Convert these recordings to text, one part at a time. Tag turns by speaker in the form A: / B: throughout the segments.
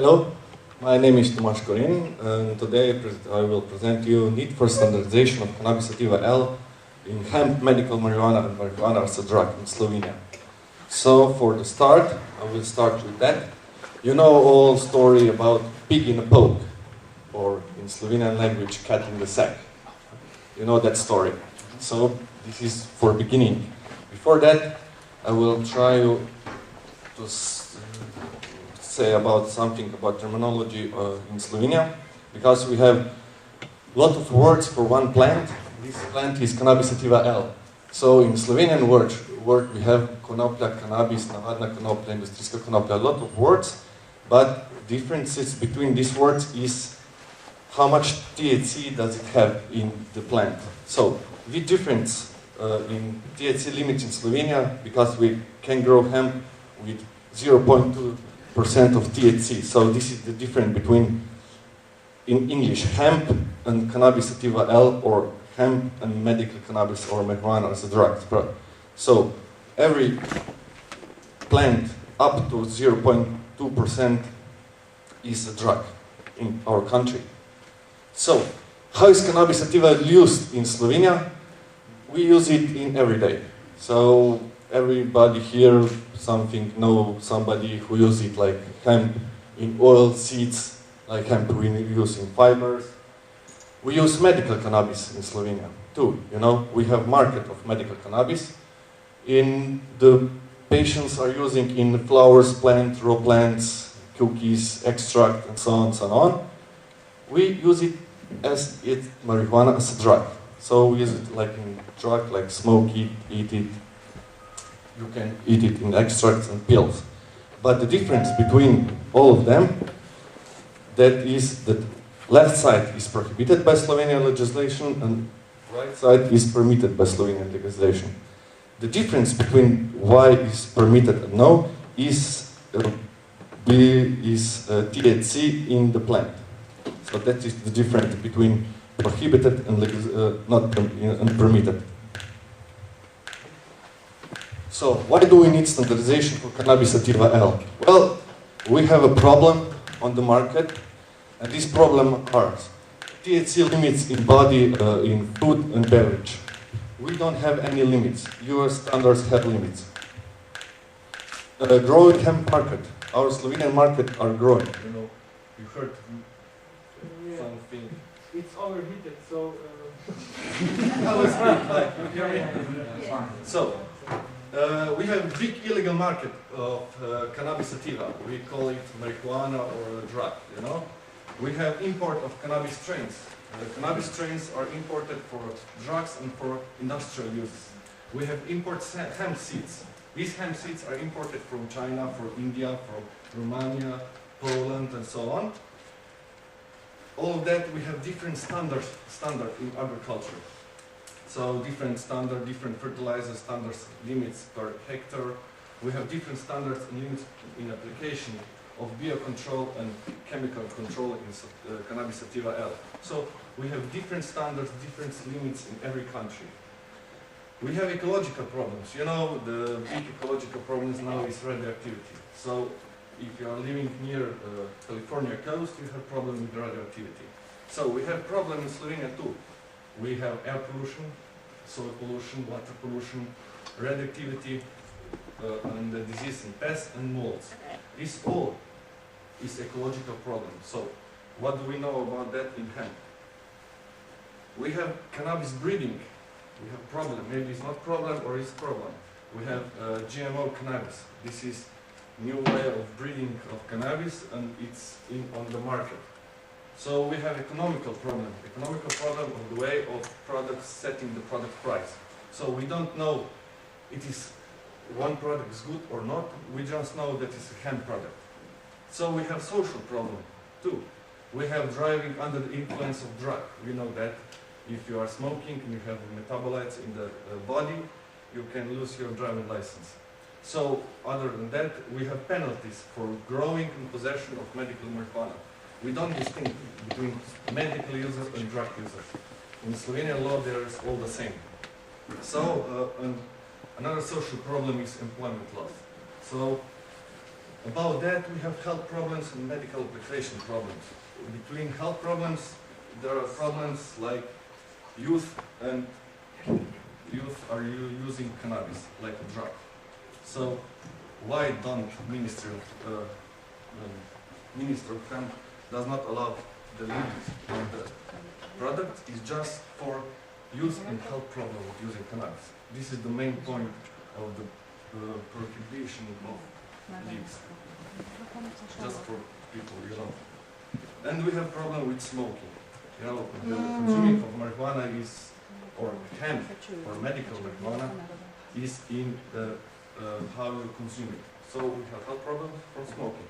A: Hello, my name is Tomasz Korin, and today I will present you need for standardization of cannabis sativa L in hemp, medical marijuana, and marijuana as a drug in Slovenia. So for the start, I will start with that. You know all story about pig in a poke, or in Slovenian language, cat in the sack. You know that story. So this is for beginning. Before that, I will try to say about something about terminology in Slovenia, because we have a lot of words for one plant. This plant is cannabis sativa L. So in Slovenian word we have konoplja, cannabis, navadna konoplja, industrijska konoplja, a lot of words, but differences between these words is how much THC does it have in the plant. So the difference in THC limits in Slovenia, because we can grow hemp with 0.2% of THC. So this is the difference between, in English, hemp and cannabis sativa L, or hemp and medical cannabis or marijuana as a drug. So every plant up to 0.2% is a drug in our country. So how is cannabis sativa used in Slovenia? We use it in every day. So everybody here know somebody who uses it, like hemp in oil, seeds, like hemp we use in fibers. We use medical cannabis in Slovenia too. You know, we have market of medical cannabis. The patients are using in flowers, plant, raw plants, cookies, extract, and so on and so on. We use it as marijuana as a drug. So we use it like in drug, like smoke it, eat it. You can eat it in extracts and pills. But the difference between all of them, that is that left side is prohibited by Slovenian legislation and right side is permitted by Slovenian legislation. The difference between why is permitted and no is THC in the plant. So that is the difference between prohibited and not permitted. So why do we need standardization for cannabis sativa L? Well, we have a problem on the market, and this problem are THC limits in body, in food and beverage. We don't have any limits. US standards have limits. Growing hemp market. Our Slovenian market are growing. You know, you heard something.
B: It's overheated, so.
A: So. We have a big illegal market of cannabis sativa. We call it marijuana or a drug, you know. We have import of cannabis strains. Cannabis strains are imported for drugs and for industrial use. We have import hemp seeds. These hemp seeds are imported from China, from India, from Romania, Poland, and so on. All of that, we have different standard in agriculture. So different standard, different fertilizer standards, limits per hectare. We have different standards and limits in application of biocontrol and chemical control in cannabis sativa L. So we have different standards, different limits in every country. We have ecological problems. You know, the big ecological problems now is radioactivity. So if you are living near California coast, you have problem with radioactivity. So we have problem in Slovenia too. We have air pollution, soil pollution, water pollution, radioactivity, and the disease in pests and molds. This all is ecological problem. So what do we know about that in hemp? We have cannabis breeding. We have problem. Maybe it's not problem or it's problem. We have GMO cannabis. This is new way of breeding of cannabis, and it's on the market. So we have economical problem of the way of products setting the product price. So we don't know it is one product is good or not, we just know that it's a hemp product. So we have social problem too. We have driving under the influence of drug. We know that if you are smoking and you have metabolites in the body, you can lose your driving license. So other than that, we have penalties for growing and possession of medical marijuana. We don't distinguish between medical users and drug users. In Slovenian law, there is all the same. So another social problem is employment loss. So About that, we have health problems and medical application problems. Between health problems, there are problems like youth are using cannabis like a drug. So why don't Minister of Health does not allow the limit on the product is just for use and health problem of using cannabis. This is the main point of the prohibition of leaves, just for people, you know. And we have problem with smoking. You know, the consuming of marijuana is, or hemp, or medical marijuana, is in how you consume it. So we have health problem from smoking.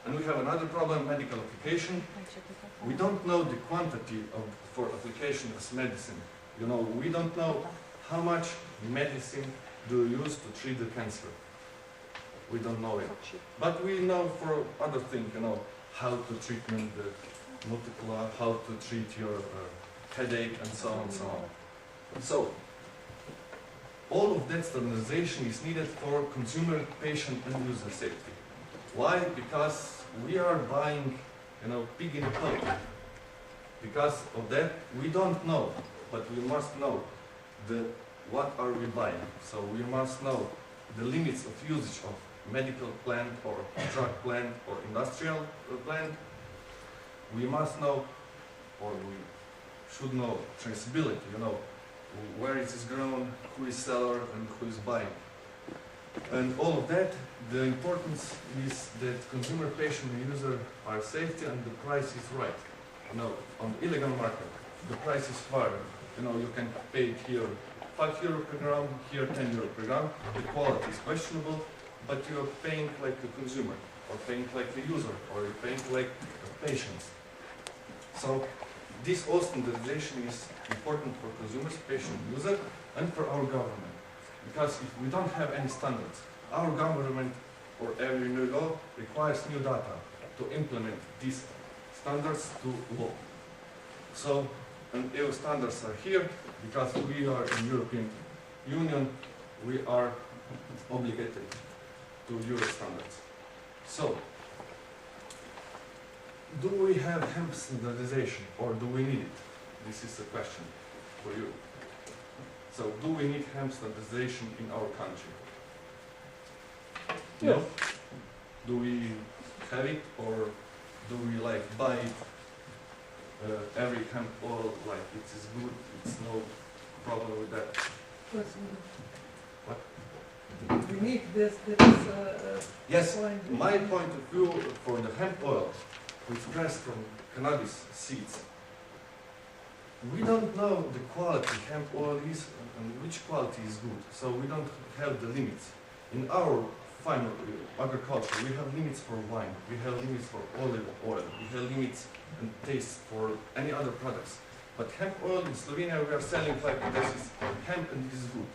A: And we have another problem, medical application. We don't know the quantity for application as medicine. You know, we don't know how much medicine do you use to treat the cancer. We don't know it. But we know for other things, you know, how to treatment the multiple, how to treat your headache and so on and so on. So, all of that standardization is needed for consumer, patient and user safety. Why? Because we are buying, you know, pig in a pod. Because of that, we don't know, but we must know what are we buying. So we must know the limits of usage of medical plant or drug plant or industrial plant. We must know, or we should know, traceability, you know, where it is grown, who is seller and who is buying. And all of that, the importance is that consumer, patient and user are safety and the price is right. You know, on the illegal market, the price is fair. You know, you can pay here €5 per gram, here €10 per gram. The quality is questionable, but you are paying like a consumer, or paying like a user, or you're paying like a patient. So this all standardization is important for consumers, patient, user, and for our government. Because if we don't have any standards, our government or every new law requires new data to implement these standards to law. So, and EU standards are here because we are in European Union, we are obligated to Euro standards. So, do we have hemp standardization or do we need it? This is a question for you. So, do we need hemp standardization in our country?
B: Yes.
A: No? Do we have it or do we like buy it? Every hemp oil, like it is good, it's no problem with that. What?
C: We need this
A: Yes,
C: point.
A: my point of view for the hemp oil, which is pressed from cannabis seeds, we don't know the quality hemp oil is and which quality is good, so we don't have the limits. In our final agriculture, we have limits for wine, we have limits for olive oil, we have limits and taste for any other products. But hemp oil in Slovenia we are selling like this is hemp and this is good.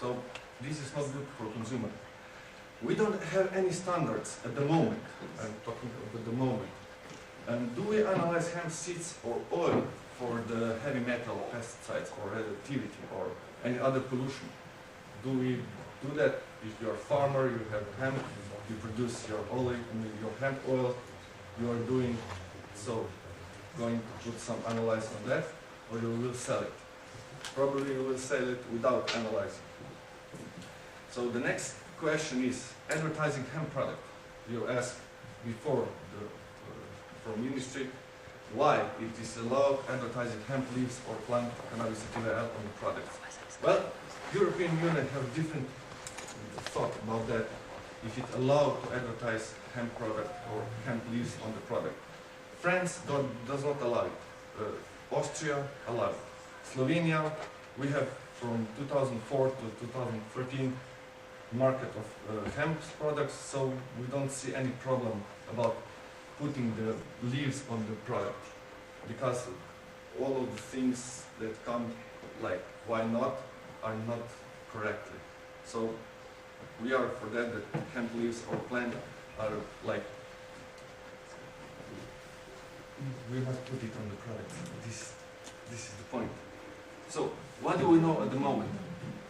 A: So this is not good for consumer. We don't have any standards at the moment. I'm talking about the moment. And do we analyze hemp seeds or oil for the heavy metal, pesticides or radioactivity or any other pollution? Do we do that? If you're a farmer, you have hemp, you produce your olive and your hemp oil, you are doing so, going to put some analyze on that, or you will sell it. Probably you will sell it without analyzing. So the next question is advertising hemp product. You asked before from ministry why it is allowed advertising hemp leaves or plant cannabis sativa on the products. Well, European Union have different thought about that. If it allowed to advertise hemp product or hemp leaves on the product. France does not allow it. Austria allows it. Slovenia, we have from 2004 to 2013 market of hemp products, so we don't see any problem about putting the leaves on the product, because all of the things that come like why not are not correctly. So we are for that hemp leaves or plant are like, we must put it on the product. This is the point. So what do we know at the moment?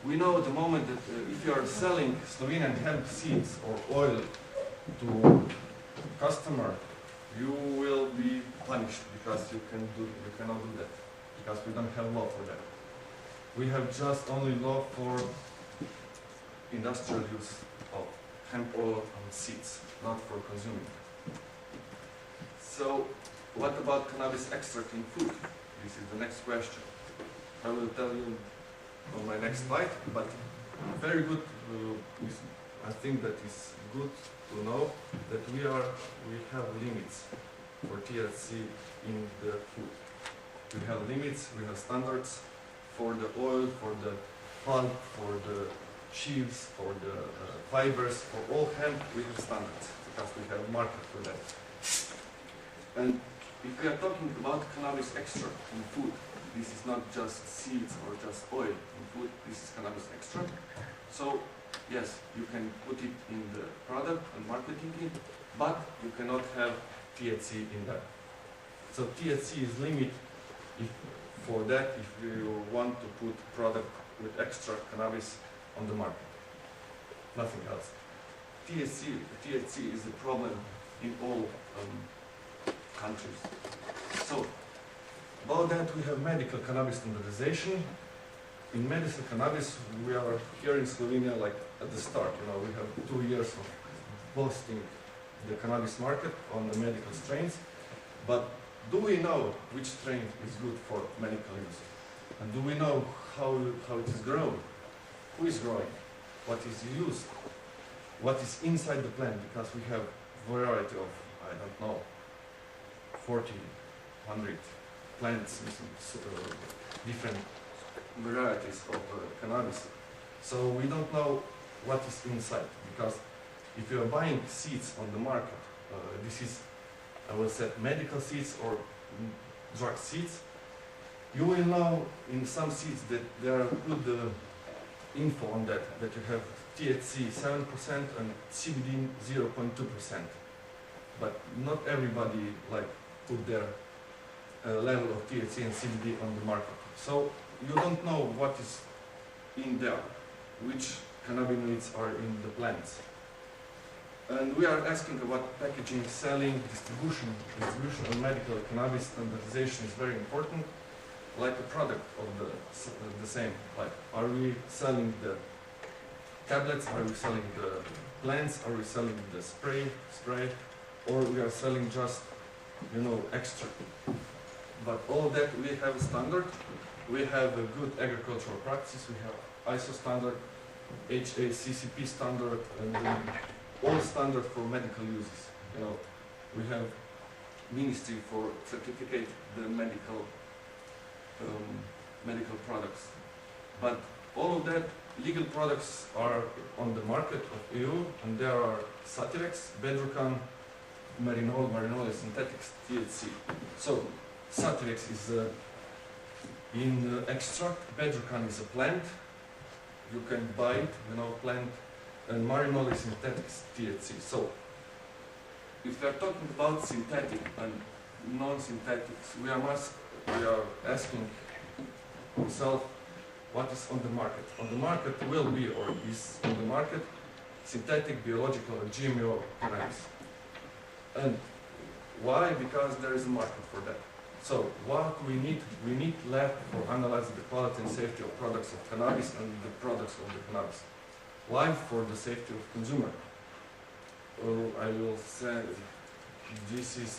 A: We know at the moment that if you are selling Slovenian hemp seeds or oil to customer, you will be punished because you cannot do that, because we don't have law for that. We have just only law for industrial use of hemp oil and seeds, not for consuming. So, what about cannabis extract in food? This is the next question. I will tell you on my next slide, but very good. I think that is good to know that we have limits for THC in the food. We have limits, we have standards for the oil, for the pulp, for the sheaves, for the fibers, for all hemp we have standards because we have market for that. And if we are talking about cannabis extract in food, this is not just seeds or just oil in food, this is cannabis extract. So yes, you can put it in the product and marketing it, but you cannot have THC in that. So THC is limit for that if you want to put product with extract cannabis on the market. Nothing else. THC is a problem in all countries. So about that we have medical cannabis standardization. In medical cannabis, we are here in Slovenia like at the start. We have 2 years of boosting the cannabis market on the medical strains. But do we know which strain is good for medical use? And do we know how it is grown? Who is growing? What is used? What is inside the plant? Because we have variety of, I don't know, 40, 100 plants, different varieties of cannabis. So we don't know what is inside, because if you are buying seeds on the market, this is, I will say, medical seeds or drug seeds, you will know in some seeds that there are good info on that you have THC 7% and CBD 0.2%. But not everybody put their level of THC and CBD on the market. So you don't know what is in there, which cannabinoids are in the plants. And we are asking about packaging, selling, distribution of medical cannabis standardization is very important, like a product of the same. Like, are we selling the tablets, are we selling the plants, are we selling the spray, or we are selling just, extract. But all that we have a standard. We have a good agricultural practice, we have ISO standard, HACCP standard, and all standard for medical uses. We have ministry for certificate the medical products. But all of that legal products are on the market of EU, and there are Satirex, Bedrocan, Marinol is synthetic THC. So Satirex is in extract, Bedrocan is a plant, you can buy it, plant, and Marinol is synthetic THC. So, if we are talking about synthetic and non-synthetics, we are asking ourselves what is on the market. On the market will be, or is on the market, synthetic, biological, or GMO cannabis. And why? Because there is a market for that. So what we need lab for analyzing the quality and safety of products of cannabis and the products of the cannabis. Why? For the safety of consumer. I will say this is